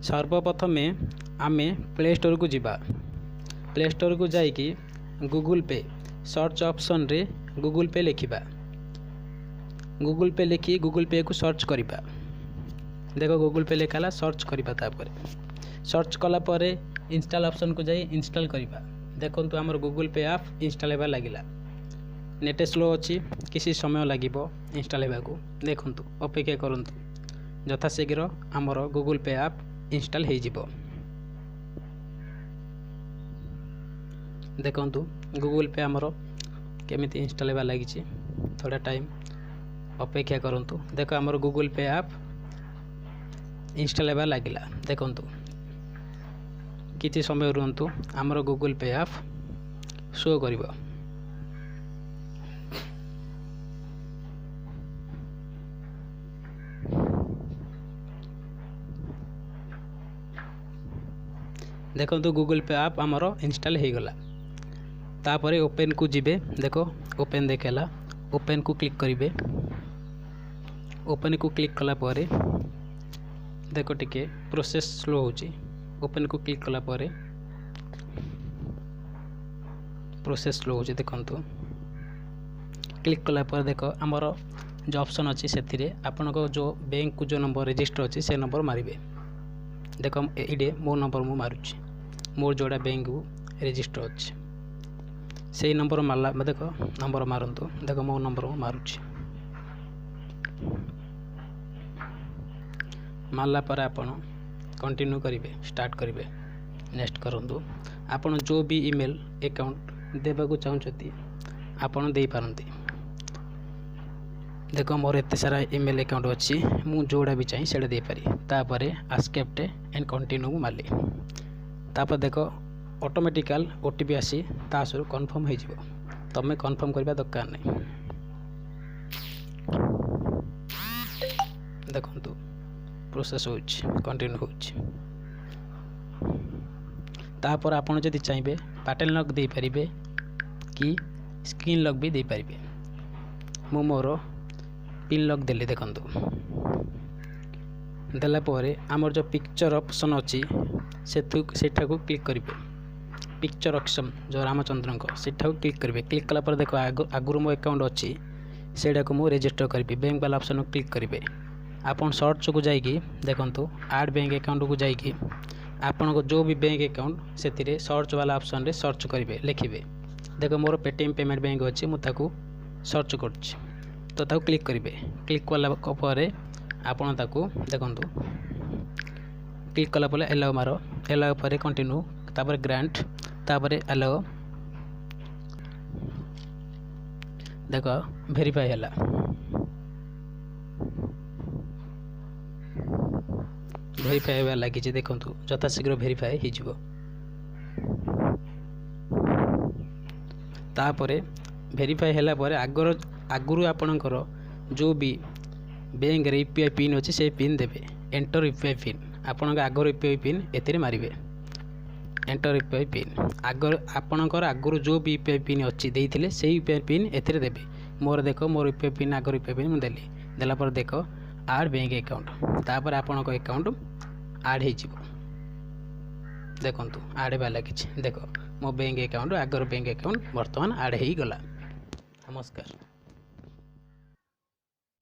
सर्वप्रथमे आमे play store को जिबा। प्ले स्टोर को जाइकी गूगल पे सर्च ऑप्शन रे गूगल पे लिखिबा। गूगल पे लिखी गूगल पे को सर्च करिबा। देखो गूगल पे लिखाला सर्च करिबा। तापर सर्च कला परे इंस्टॉल ऑप्शन को जाई इंस्टॉल करिबा। देखंतु हमर गूगल पे ऐप इंस्टॉल हेबा लागिला। नेट स्लो अच्छी किसी समय लागिबो इंस्टॉल हेबा को। देखंतु अपेक्षा करंतु यथाशीघ्र हमर गूगल पे ऐप इंस्टॉल हो जिवो। देखंतु गूगल पे हमर केमिति इंस्टॉल हेबा लागिछि। थोड़ा टाइम अपेक्षा करंतु। देखो हमर गूगल पे ऐप इंस्टॉल हेबा लागिला। देखंतु किछि समय रुहंतु हमर गूगल पे ऐप शो करिवो। देखो गूगल पे ऐप आमर इंस्टॉल हो गला। तापर ओपन को जिबे। देखो ओपन देखेला। ओपन को क्लिक करिवे। ओपन को क्लिक कला परे देखो टिके प्रोसेस स्लो होची। ओपन को क्लिक कला परे प्रोसेस स्लो होची। देखंतु क्लिक कला पर देखो आमर जो ऑप्शन अच्छी से आपण को जो बैंक को जो नंबर रजिस्टर अच्छी से नंबर मारिबे। देखो ये मो नंबर मु मारुची। मोर जोड़ा बैंक रजिस्टर अच्छे से नंबर मारला। देखो नंबर मारंतु। देखो मो नंबर मु मारुची। मारला पर आपण कंटिन्यू करिवे स्टार्ट करिवे। नेक्स्ट करंतु आपण जो भी ईमेल अकाउंट देबा को चाहउछती आपण देई पारंती। देखो मोर एते सारा ईमेल अकाउंट अच्छी मु जोड़ा भी चाहिए सेटा दे पारी। तापरे एक्सेप्ट एंड कंटिन्यू मारली। तापर देखो ऑटोमेटिकल ओटीपी आसी तासुर कन्फर्म हो जिवो। तमे कन्फर्म करबा दरकार नहीं। देखंतु प्रोसेस होछि कंटिन्यू होछि। तापर आपण जदि चाहिए पैटर्न लॉक दे पारिबे कि स्क्रीन लॉक भी दे पारिबे। मु मोर पिन लॉक देले। देखंतु देला परे हमर जो पिक्चर ऑप्शन अच्छी सेठा को क्लिक करिवे। पिक्चर ऑप्शन जो रामचंद्रन को सेठा को क्लिक करिवे। क्लिक कला पर देखो आगुरु मो अकाउंट अच्छी सेटा को मु रजिस्टर करिवे। बैंक वाला ऑप्शन को क्लिक करिवे। आपन सर्च को जाइकी देखंतु ऐड बैंक अकाउंट को जाइकी आपन को जो भी बैंक अकाउंट सेतिरे सर्च वाला ऑप्शन रे सर्च करिवे लिखिवे। देखो मोर पेटीएम पेमेंट बैंक अच्छी मु ताकू सर्च करछि तो ताकू क्लिक करिवे। क्लिक वाला पर आपन ताकू देखंतु क्लिक कला पले एलाउ मारो। एलाउ पर कंटिन्यू तापर ग्रांट तापर एलाउ। देखो वेरीफाई हला। वेरीफाई होगा लगी। देखंतु यथाशीघ्र वेरीफाई हो जिवो। तापर वेरीफाई हला पर आगुरु आपणकर जो भी बैंक रे यूपीआई पिन अच्छी से पिन देवे। एंटर यूपीआई पिन आपण आगर यूपीआई पिन एते मारिवे। एंटर यूपीआई पिन आगर आपणकर आगुरु जो भी यूपीआई पिन अच्छी देइथिले से यूपीआई पिन एते देवे। मोर देखो मोर यूपीआई पिन आगर यूपीआई पिन मु देली। देला पर देखो ऐड बैंक अकाउंट तापर आपण को अकाउंट ऐड हो जिवो। देखंतु ऐड बा लगी। देखो मो bank account Agar bank account वर्तमान ऐड हो गला। नमस्कार।